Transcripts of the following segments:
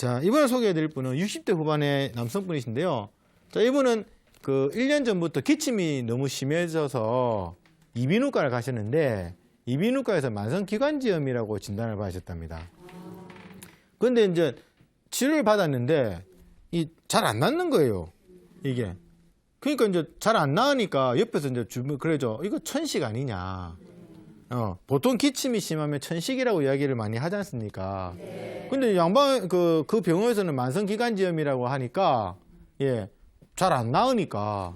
자, 이번에 소개해드릴 분은 60대 후반의 남성분이신데요. 자, 이분은 그 1년 전부터 기침이 너무 심해져서 이비인후과를 가셨는데 이비인후과에서 만성기관지염이라고 진단을 받으셨답니다. 근데 이제 치료를 받았는데 잘 안 낫는 거예요. 이게. 그러니까 이제 잘 안 나으니까 옆에서 이제 주변 그러죠. 이거 천식 아니냐. 보통 기침이 심하면 천식이라고 이야기를 많이 하지 않습니까? 근데 양방 그 병원에서는 만성기관지염이라고 하니까 예, 잘 안 나으니까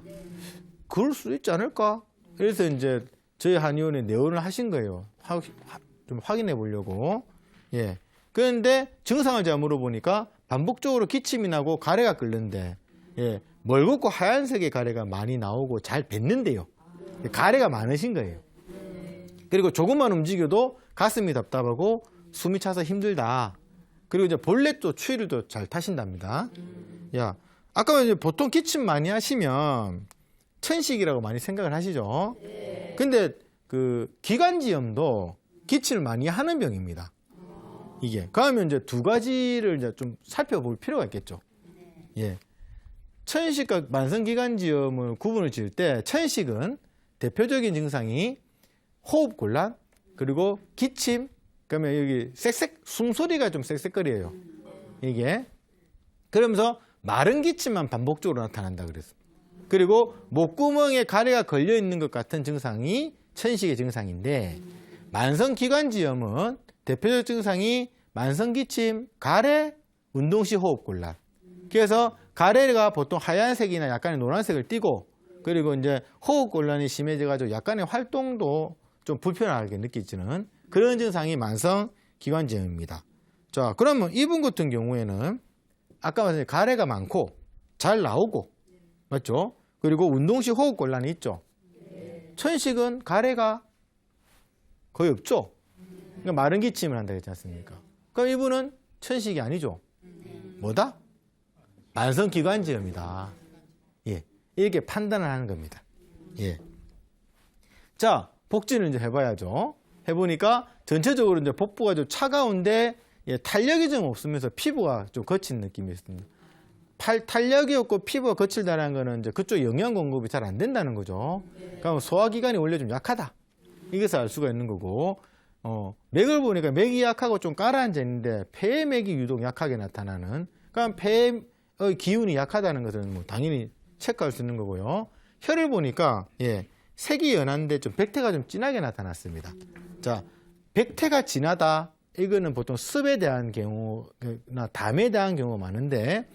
그럴 수 있지 않을까? 그래서 이제 저희 한의원에 내원을 하신 거예요. 좀 확인해 보려고. 예. 그런데 증상을 제가 물어보니까 반복적으로 기침이 나고 가래가 끓는데 예, 멀겋고 하얀색의 가래가 많이 나오고 잘 뱉는데요. 가래가 많으신 거예요. 그리고 조금만 움직여도 가슴이 답답하고 숨이 차서 힘들다. 그리고 이제 본래도 추위를 잘 타신답니다. 야, 아까 이제 보통 기침 많이 하시면 천식이라고 많이 생각을 하시죠. 근데 그 기관지염도 기침을 많이 하는 병입니다. 이게. 그러면 이제 두 가지를 이제 좀 살펴볼 필요가 있겠죠. 예. 천식과 만성기관지염을 구분을 지을 때 천식은 대표적인 증상이 호흡곤란, 그리고 기침, 그러면 여기 숨소리가 좀 쌕쌕거려요. 이게. 그러면서 마른 기침만 반복적으로 나타난다 그랬어. 그리고 목구멍에 가래가 걸려 있는 것 같은 증상이 천식의 증상인데, 만성기관지염은 대표적 증상이 만성기침, 가래, 운동시 호흡곤란. 그래서 가래가 보통 하얀색이나 약간의 노란색을 띠고, 그리고 이제 호흡곤란이 심해져가지고 약간의 활동도 좀 불편하게 느끼지는 그런 증상이 만성기관지염입니다. 자, 그러면 이분 같은 경우에는 아까 말씀드린 가래가 많고 잘 나오고, 맞죠? 그리고 운동시 호흡곤란이 있죠. 천식은 가래가 거의 없죠. 그러니까 마른 기침을 한다 했지 않습니까? 그럼 이분은 천식이 아니죠. 뭐다? 만성기관지염이다. 예, 이렇게 판단을 하는 겁니다. 예. 자, 복진을 이제 해봐야죠. 해보니까 전체적으로 이제 복부가 좀 차가운데 예, 탄력이 좀 없으면서 피부가 좀 거친 느낌이 있습니다. 탄력이 없고 피부가 거칠다는 거는 이제 그쪽 영양 공급이 잘 안 된다는 거죠. 그러면 소화기관이 원래 좀 약하다. 이것을 알 수가 있는 거고, 맥을 보니까 맥이 약하고 좀 가라앉아 있는데 폐의 맥이 유독 약하게 나타나는. 그럼 폐의 기운이 약하다는 것은 뭐 당연히 체크할 수 있는 거고요. 혀를 보니까 예, 색이 연한데 좀 백태가 좀 진하게 나타났습니다. 자, 백태가 진하다. 이거는 보통 습에 대한 경우나 담에 대한 경우가 많은데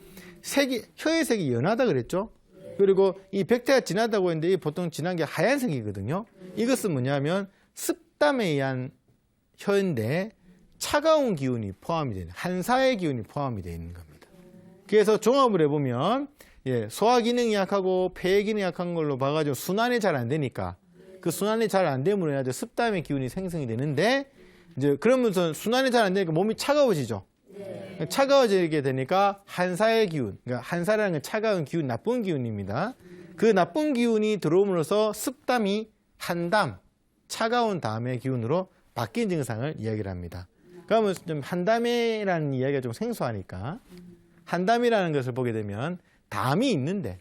혀의 색이 연하다 그랬죠. 그리고 이 백태가 진하다고 했는데 보통 진한 게 하얀색이거든요. 이것은 뭐냐면 습담에 의한 혀인데 차가운 기운이 포함이 되는, 한사의 기운이 포함이 되어 있는 겁니다. 그래서 종합을 해보면 예, 소화 기능이 약하고 폐 기능이 약한 걸로 봐가지고 순환이 잘 안 되니까 그 순환이 잘 안 되므로 해야지 습담의 기운이 생성이 되는데, 이제 그러면서 순환이 잘 안 되니까 몸이 차가워지죠. 네. 차가워지게 되니까 한사의 기운, 그러니까 한사라는 건 차가운 기운, 나쁜 기운입니다. 그 나쁜 기운이 들어옴으로써 습담이 한담, 차가운 담의 기운으로 바뀐 증상을 이야기를 합니다. 그러면 좀 한담이라는 이야기가 좀 생소하니까 한담이라는 것을 보게 되면 담이 있는데,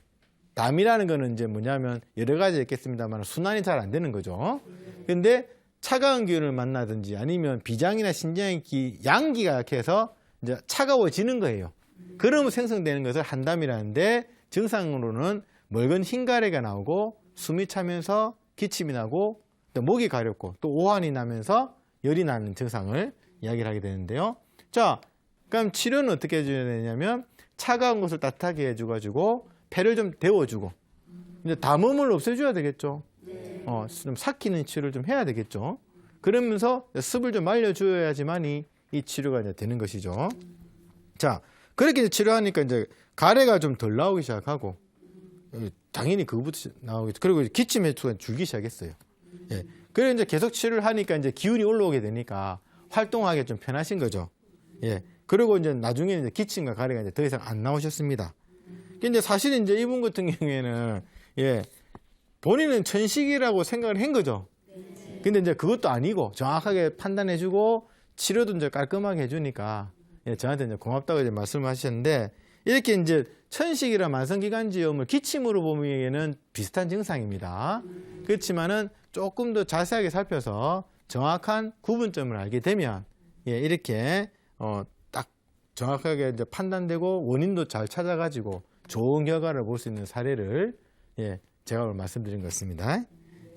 담이라는 거는 이제 뭐냐면 여러 가지 있겠습니다만 순환이 잘 안 되는 거죠. 근데 차가운 기운을 만나든지 아니면 비장이나 신장의 양기가 약해서 이제 차가워지는 거예요. 그러면 생성되는 것을 한담이라는데, 증상으로는 묽은 흰가래가 나오고 숨이 차면서 기침이 나고 또 목이 가렵고 또 오한이 나면서 열이 나는 증상을 이야기를 하게 되는데요. 자, 그럼 치료는 어떻게 해줘야 되냐면 차가운 것을 따뜻하게 해줘가지고 폐를 좀 데워주고 이제 담음을 없애줘야 되겠죠. 좀 삭히는 치료를 좀 해야 되겠죠. 그러면서 습을 좀 말려줘야지만이 이 치료가 이제 되는 것이죠. 자, 그렇게 이제 치료하니까 이제 가래가 좀 덜 나오기 시작하고, 당연히 그거부터 나오겠죠. 그리고 기침 횟수가 줄기 시작했어요. 예. 그래서 이제 계속 치료를 하니까 이제 기운이 올라오게 되니까 활동하기 좀 편하신 거죠. 예. 그리고 이제 나중에 이제 기침과 가래가 이제 더 이상 안 나오셨습니다. 근데 사실 이제 이분 같은 경우에는 예, 본인은 천식이라고 생각을 한 거죠. 근데 이제 그것도 아니고 정확하게 판단해주고 치료도 이제 깔끔하게 해주니까 예, 저한테 이제 고맙다고 이제 말씀하셨는데 이렇게 이제 천식이나 만성기관지염을 기침으로 보기에는 비슷한 증상입니다. 그렇지만은 조금 더 자세하게 살펴서 정확한 구분점을 알게 되면 예, 이렇게 딱 정확하게 이제 판단되고 원인도 잘 찾아가지고 좋은 결과를 볼 수 있는 사례를 예, 제가 오늘 말씀드린 것 같습니다.